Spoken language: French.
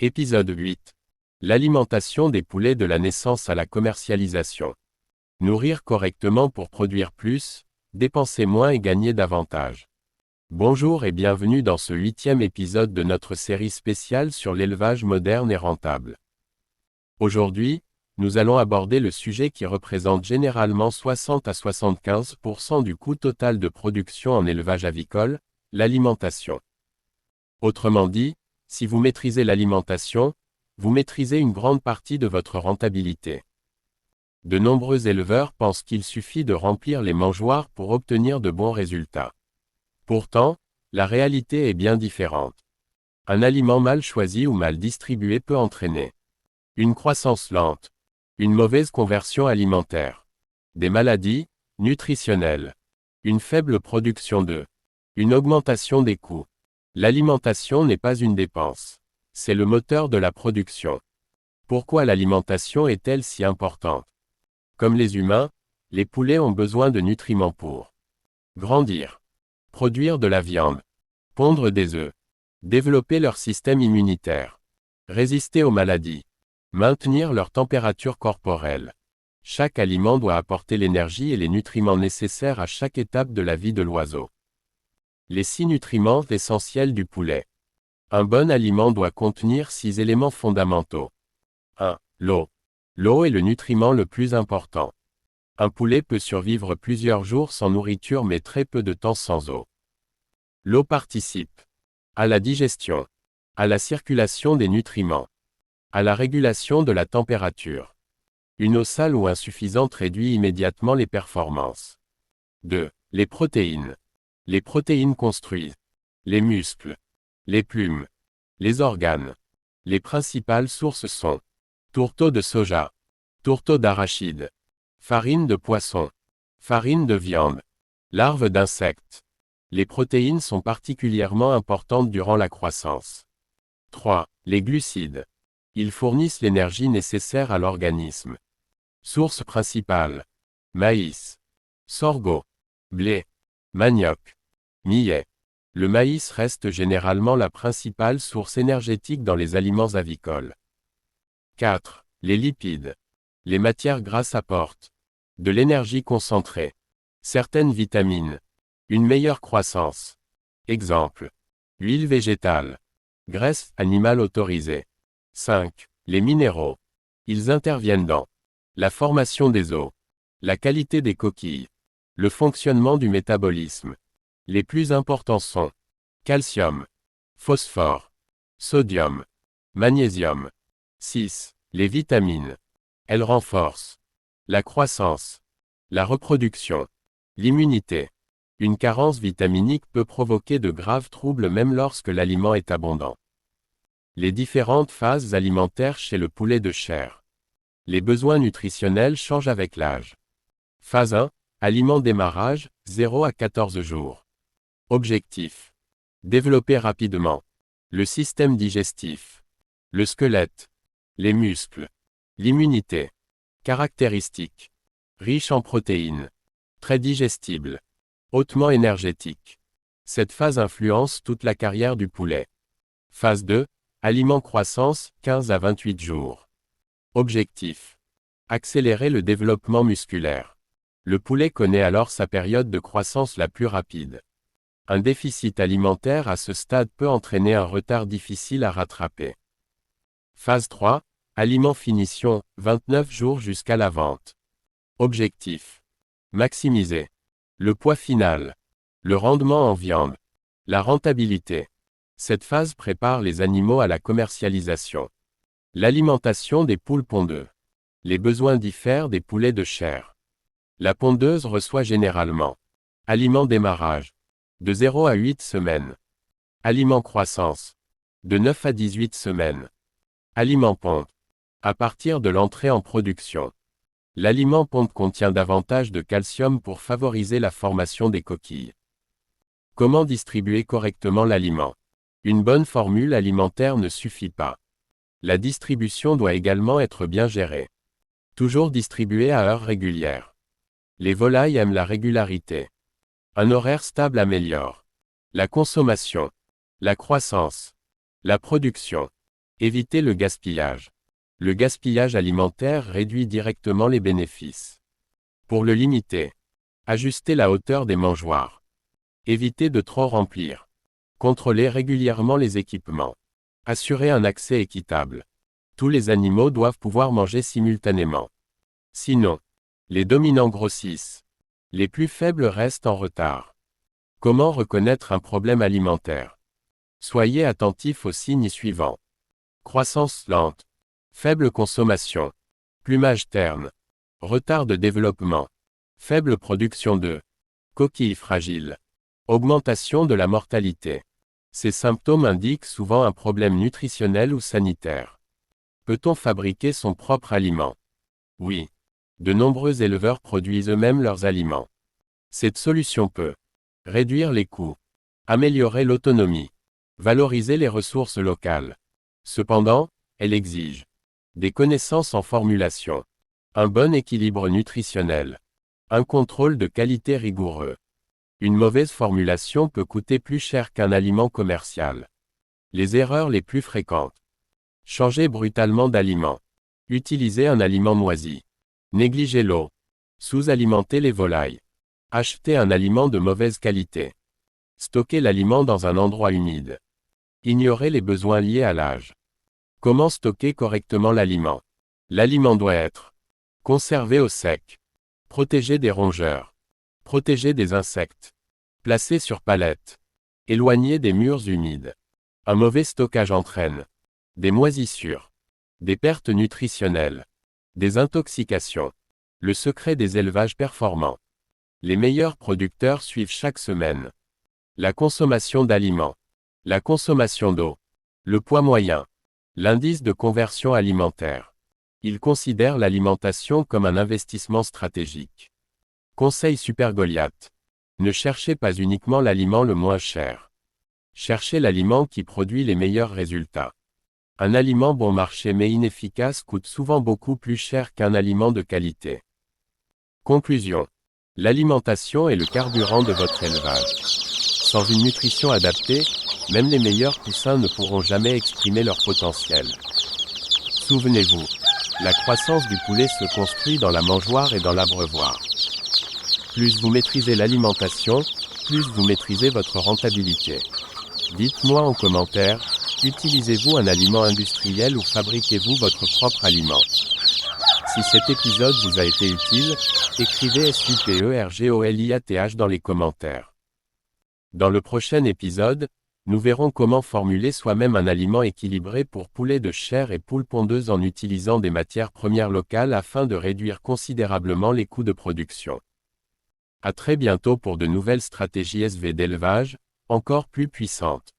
Épisode 8. L'alimentation des poulets de la naissance à la commercialisation. Nourrir correctement pour produire plus, dépenser moins et gagner davantage. Bonjour et bienvenue dans ce 8e épisode de notre série spéciale sur l'élevage moderne et rentable. Aujourd'hui, nous allons aborder le sujet qui représente généralement 60 à 75% du coût total de production en élevage avicole, l'alimentation. Autrement dit, si vous maîtrisez l'alimentation, vous maîtrisez une grande partie de votre rentabilité. De nombreux éleveurs pensent qu'il suffit de remplir les mangeoires pour obtenir de bons résultats. Pourtant, la réalité est bien différente. Un aliment mal choisi ou mal distribué peut entraîner une croissance lente, une mauvaise conversion alimentaire, des maladies nutritionnelles, une faible production d'œufs, une augmentation des coûts. L'alimentation n'est pas une dépense. C'est le moteur de la production. Pourquoi l'alimentation est-elle si importante? Comme les humains, les poulets ont besoin de nutriments pour grandir, produire de la viande, pondre des œufs, développer leur système immunitaire, résister aux maladies, maintenir leur température corporelle. Chaque aliment doit apporter l'énergie et les nutriments nécessaires à chaque étape de la vie de l'oiseau. Les 6 nutriments essentiels du poulet. Un bon aliment doit contenir 6 éléments fondamentaux. 1. L'eau. L'eau est le nutriment le plus important. Un poulet peut survivre plusieurs jours sans nourriture mais très peu de temps sans eau. L'eau participe à la digestion, à la circulation des nutriments, à la régulation de la température. Une eau sale ou insuffisante réduit immédiatement les performances. 2. Les protéines. Les protéines construisent les muscles, les plumes, les organes. Les principales sources sont tourteau de soja, tourteau d'arachide, farine de poisson, farine de viande, larves d'insectes. Les protéines sont particulièrement importantes durant la croissance. 3. Les glucides. Ils fournissent l'énergie nécessaire à l'organisme. Sources principales: maïs, sorgho, blé, manioc, millet. Le maïs reste généralement la principale source énergétique dans les aliments avicoles. 4. Les lipides. Les matières grasses apportent de l'énergie concentrée, certaines vitamines, une meilleure croissance. Exemple: huile végétale, graisse animale autorisée. 5. Les minéraux. Ils interviennent dans la formation des os, la qualité des coquilles, le fonctionnement du métabolisme. Les plus importants sont calcium, phosphore, sodium, magnésium. 6. Les vitamines. Elles renforcent la croissance, la reproduction, l'immunité. Une carence vitaminique peut provoquer de graves troubles même lorsque l'aliment est abondant. Les différentes phases alimentaires chez le poulet de chair. Les besoins nutritionnels changent avec l'âge. Phase 1. Aliment démarrage, 0 à 14 jours. Objectif: développer rapidement le système digestif, le squelette, les muscles, l'immunité. Caractéristiques: riche en protéines, très digestible, hautement énergétique. Cette phase influence toute la carrière du poulet. Phase 2. Aliment croissance, 15 à 28 jours. Objectif: accélérer le développement musculaire. Le poulet connaît alors sa période de croissance la plus rapide. Un déficit alimentaire à ce stade peut entraîner un retard difficile à rattraper. Phase 3. Aliment finition, 29 jours jusqu'à la vente. Objectif: maximiser le poids final, le rendement en viande, la rentabilité. Cette phase prépare les animaux à la commercialisation. L'alimentation des poules pondeuses. Les besoins diffèrent des poulets de chair. La pondeuse reçoit généralement aliment démarrage, de 0 à 8 semaines. Aliment croissance, de 9 à 18 semaines. Aliment ponte, à partir de l'entrée en production. L'aliment ponte contient davantage de calcium pour favoriser la formation des coquilles. Comment distribuer correctement l'aliment? Une bonne formule alimentaire ne suffit pas. La distribution doit également être bien gérée. Toujours distribuer à heure régulière. Les volailles aiment la régularité. Un horaire stable améliore la consommation, la croissance, la production. Évitez le gaspillage. Le gaspillage alimentaire réduit directement les bénéfices. Pour le limiter, ajustez la hauteur des mangeoires. Évitez de trop remplir. Contrôlez régulièrement les équipements. Assurez un accès équitable. Tous les animaux doivent pouvoir manger simultanément. Sinon, les dominants grossissent. Les plus faibles restent en retard. Comment reconnaître un problème alimentaire? Soyez attentif aux signes suivants. Croissance lente. Faible consommation. Plumage terne. Retard de développement. Faible production d'œufs. Coquilles fragiles. Augmentation de la mortalité. Ces symptômes indiquent souvent un problème nutritionnel ou sanitaire. Peut-on fabriquer son propre aliment? Oui. De nombreux éleveurs produisent eux-mêmes leurs aliments. Cette solution peut réduire les coûts, améliorer l'autonomie, valoriser les ressources locales. Cependant, elle exige des connaissances en formulation, un bon équilibre nutritionnel, un contrôle de qualité rigoureux. Une mauvaise formulation peut coûter plus cher qu'un aliment commercial. Les erreurs les plus fréquentes. Changer brutalement d'aliment. Utiliser un aliment moisi. Négliger l'eau. Sous-alimenter les volailles. Acheter un aliment de mauvaise qualité. Stocker l'aliment dans un endroit humide. Ignorer les besoins liés à l'âge. Comment stocker correctement l'aliment? L'aliment doit être conservé au sec. Protégé des rongeurs. Protégé des insectes. Placé sur palette. Éloigné des murs humides. Un mauvais stockage entraîne des moisissures, des pertes nutritionnelles, des intoxications. Le secret des élevages performants. Les meilleurs producteurs suivent chaque semaine. La consommation d'aliments. La consommation d'eau. Le poids moyen. L'indice de conversion alimentaire. Il considère l'alimentation comme un investissement stratégique. Conseil Super Goliath. Ne cherchez pas uniquement l'aliment le moins cher. Cherchez l'aliment qui produit les meilleurs résultats. Un aliment bon marché mais inefficace coûte souvent beaucoup plus cher qu'un aliment de qualité. Conclusion. L'alimentation est le carburant de votre élevage. Sans une nutrition adaptée, même les meilleurs poussins ne pourront jamais exprimer leur potentiel. Souvenez-vous, la croissance du poulet se construit dans la mangeoire et dans l'abreuvoir. Plus vous maîtrisez l'alimentation, plus vous maîtrisez votre rentabilité. Dites-moi en commentaire, utilisez-vous un aliment industriel ou fabriquez-vous votre propre aliment? Si cet épisode vous a été utile, écrivez SUPERGOLIATH dans les commentaires. Dans le prochain épisode, nous verrons comment formuler soi-même un aliment équilibré pour poulets de chair et poules pondeuses en utilisant des matières premières locales afin de réduire considérablement les coûts de production. À très bientôt pour de nouvelles stratégies SV d'élevage, encore plus puissantes.